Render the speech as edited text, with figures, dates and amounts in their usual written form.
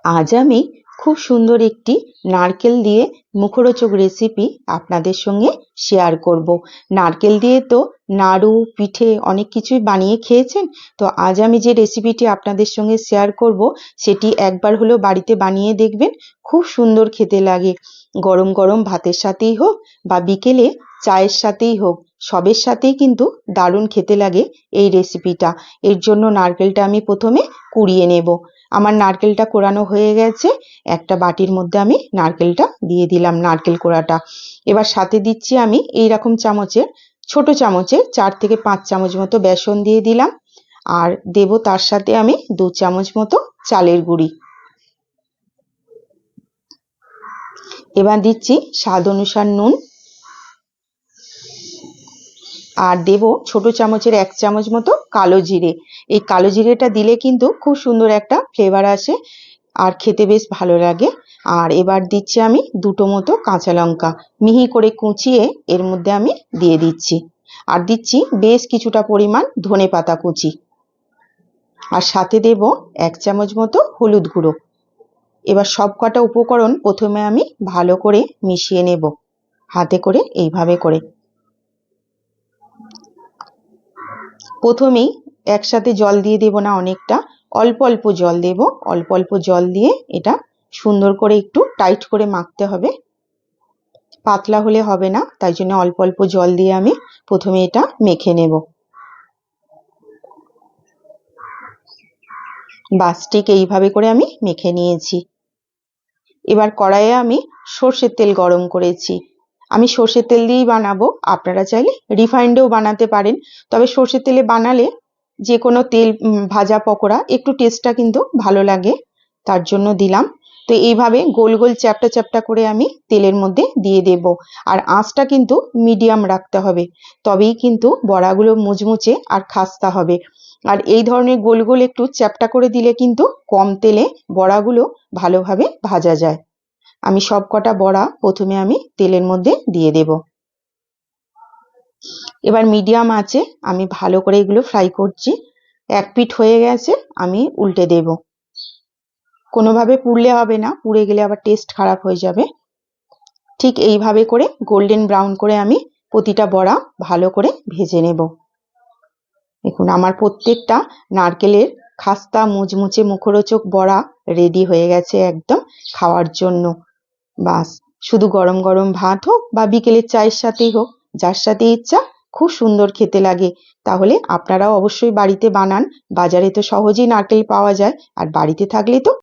আজ আমি খুব সুন্দর একটি নারকেল দিয়ে মুখরোচক রেসিপি আপনাদের সঙ্গে শেয়ার করব। নারকেল দিয়ে তো নাড়ু, পিঠে অনেক কিছুই বানিয়ে খেয়েছেন। তো আজ আমি যে রেসিপিটি আপনাদের সঙ্গে শেয়ার করব সেটি একবার হলেও বাড়িতে বানিয়ে দেখবেন। খুব সুন্দর খেতে লাগে। গরম গরম ভাতের সাথেই হোক বা বিকেলে চায়ের সাথেই হোক, সবের সাথেই কিন্তু দারুণ খেতে লাগে এই রেসিপিটা। এর জন্য নারকেলটা আমি প্রথমে কুড়িয়ে নেব। আমার নারকেলটা কোরানো হয়ে গেছে। একটা বাটির মধ্যে আমি নারকেলটা দিয়ে দিলাম, নারকেল কোড়াটা। এবার সাথে দিচ্ছি আমি এইরকম চামচের, ছোট চামচের 4 থেকে 5 চামচ মতো বেসন দিয়ে দিলাম। আর দেব তার সাথে আমি 2 চামচ মতো চালের গুঁড়ি। এবার দিচ্ছি স্বাদ অনুসার নুন। আর দেব ছোট চামচের 1 চামচ মতো কালো জিরে। এই কালো জিরেটা দিলে কিন্তু খুব সুন্দর একটা ফ্লেভার আসে আর খেতে বেশ ভালো লাগে। আর এবার দিচ্ছি আমি 2টো মতো কাঁচা লঙ্কা মিহি করে কুচিয়ে এর মধ্যে আমি দিয়ে দিচ্ছি। আর দিচ্ছি বেশ কিছুটা পরিমাণ ধনেপাতা কুচি। আর সাথে দেব 1 চামচ মতো হলুদ গুঁড়ো। এবার সব কটা উপকরণ প্রথমে আমি ভালো করে মিশিয়ে নেব, হাতে করে এইভাবে করে। প্রথমেই একসাথে জল দিয়ে দেব না, অনেকটা অল্প অল্প জল দেব। অল্প অল্প জল দিয়ে এটা সুন্দর করে একটু টাইট করে মাখতে হবে। পাতলা হলে হবে না, তাই জন্য অল্প অল্প জল দিয়ে আমি প্রথমে এটা মেখে নেব। বাস ঠিক এইভাবে করে আমি মেখে নিয়েছি। এবার কড়াইয়ে আমি সর্ষের তেল গরম করেছি। আমি সর্ষের তেল দিয়েই বানাবো, আপনারা চাইলে রিফাইন্ডেও বানাতে পারেন। তবে সর্ষের তেলে বানালে যে কোনো তেল ভাজা পকোড়া একটু টেস্টটা কিন্তু ভালো লাগে, তার জন্য দিলাম। তো এইভাবে গোল গোল চ্যাপ্টা চ্যাপ্টা করে আমি তেলের মধ্যে দিয়ে দেব। আর আঁচটা কিন্তু মিডিয়াম রাখতে হবে, তবেই কিন্তু বড়াগুলো মুচমুচে আর খাস্তা হবে। আর এই ধরনের গোল গোল একটু চ্যাপ্টা করে দিলে কিন্তু কম তেলে বড়াগুলো ভালোভাবে ভাজা যায়। আমি সব কটা বড়া প্রথমে আমি তেলের মধ্যে দিয়ে দেব। এবার মিডিয়াম আঁচে আমি ভালো করে এগুলো ফ্রাই করছি। এক পিঠ হয়ে গেছে, আমি উল্টে দেব। কোনোভাবে পুড়লে হবে না, পুড়ে গেলে আবার টেস্ট খারাপ হয়ে যাবে। ঠিক এইভাবে করে গোল্ডেন ব্রাউন করে আমি প্রতিটা বড়া ভালো করে ভেজে নেব। দেখুন আমার প্রত্যেকটা নারকেলের খাস্তা মুচমুচে মুখরোচক বড়া রেডি হয়ে গেছে একদম খাওয়ার জন্য। বাস, শুধু গরম গরম ভাত হোক বা বিকেলের চায়ের সাথেই হোক, যার সাথে ইচ্ছা, খুব সুন্দর খেতে লাগে। তাহলে আপনারাও অবশ্যই বাড়িতে বানান। বাজারে তো সহজেই নারকেল পাওয়া যায়, আর বাড়িতে থাকলে তো